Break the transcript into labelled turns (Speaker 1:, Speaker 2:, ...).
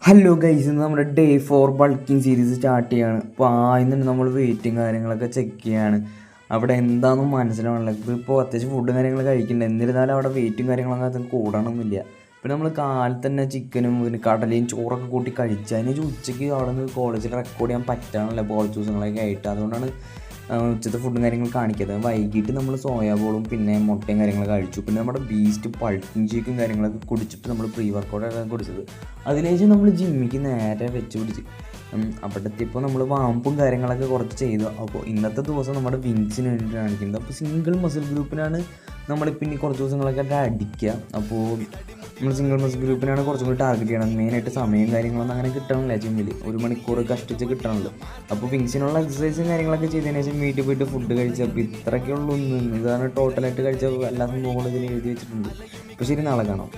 Speaker 1: Hello guys, ഇന്ന് നമ്മുടെ day 4 bulking series start ചെയ്യാണ്. അപ്പോൾ ആദ്യം തന്നെ നമ്മൾ വെയിറ്റും കാര്യങ്ങളൊക്കെ ചെക്ക് ചെയ്യാണ്. അവിടെ എന്താണെന്നും മനസ്സിലാവണില്ല. ഇപ്പോൾ അത്യാവശ്യം ഫുഡും കാര്യങ്ങൾ കഴിക്കുന്നുണ്ട്. എന്നിരുന്നാലും അവിടെ വെയിറ്റും കാര്യങ്ങളൊക്കെ അത് കൂടണമെന്നില്ല. പിന്നെ നമ്മൾ കാലത്ത് തന്നെ ചിക്കനും പിന്നെ കടലയും ചോറൊക്കെ കൂട്ടി കഴിച്ച് അതിന് ഉച്ചയ്ക്ക് അവിടെ നിന്ന് കോളേജിൽ റെക്കോർഡ് ചെയ്യാൻ പറ്റാണല്ലോ കോളേജ് ദിവസങ്ങളൊക്കെ ആയിട്ട്. അതുകൊണ്ടാണ് ഉച്ചത്തെ ഫുഡും കാര്യങ്ങൾ കാണിക്കാത്തത്. വൈകിട്ട് നമ്മൾ സോയാബോളും പിന്നെ മുട്ടയും കാര്യങ്ങളൊക്കെ കഴിച്ചു. പിന്നെ നമ്മുടെ ബീസ്റ്റ് പൾക്കിംഗ് ഷേക്കും കാര്യങ്ങളൊക്കെ കുടിച്ചിട്ട് നമ്മൾ പ്രീ വർക്കൗട്ടൊക്കെ കുടിച്ചത്. അതിനുശേഷം നമ്മൾ ജിമ്മിക്ക് നേരെ വെച്ച് പിടിച്ച് അപ്പോഴത്തെപ്പോൾ നമ്മൾ വാമ്പും കാര്യങ്ങളൊക്കെ കുറച്ച് ചെയ്തു. അപ്പോൾ ഇന്നത്തെ ദിവസം നമ്മുടെ വിങ്സിന് വേണ്ടിയിട്ട് കാണിക്കുന്നത്. അപ്പോൾ സിംഗിൾ മസിൽ ഗ്രൂപ്പിനാണ് നമ്മളിപ്പോൾ ഇനി കുറച്ച് ദിവസങ്ങളൊക്കെ അടിക്കുക. അപ്പോൾ നമ്മൾ സിംഗിൾ മസിൽ ഗ്രൂപ്പിനാണ് കുറച്ചും കൂടി ടാർഗറ്റ് ചെയ്യണം. മെയിനായിട്ട് സമയം കാര്യങ്ങളൊന്നും അങ്ങനെ കിട്ടണില്ല ജിമ്മിൽ. 1 മണിക്കൂർ കഷ്ടിച്ച് കിട്ടണമല്ലോ. അപ്പോൾ വിങ്സിനുള്ള എക്സസൈസും കാര്യങ്ങളൊക്കെ ചെയ്തതിന് ശേഷം വീട്ടിൽ പോയിട്ട് ഫുഡ് കഴിച്ചു. അപ്പോൾ ഇത്രയൊക്കെ ഉള്ളൂ. ഇതാണ് ടോട്ടലായിട്ട് കഴിച്ച എല്ലാ സംഭവങ്ങളും ഇതിൽ എഴുതി വെച്ചിട്ടുണ്ട്. അപ്പോൾ ശരി, നാളെ കാണാം.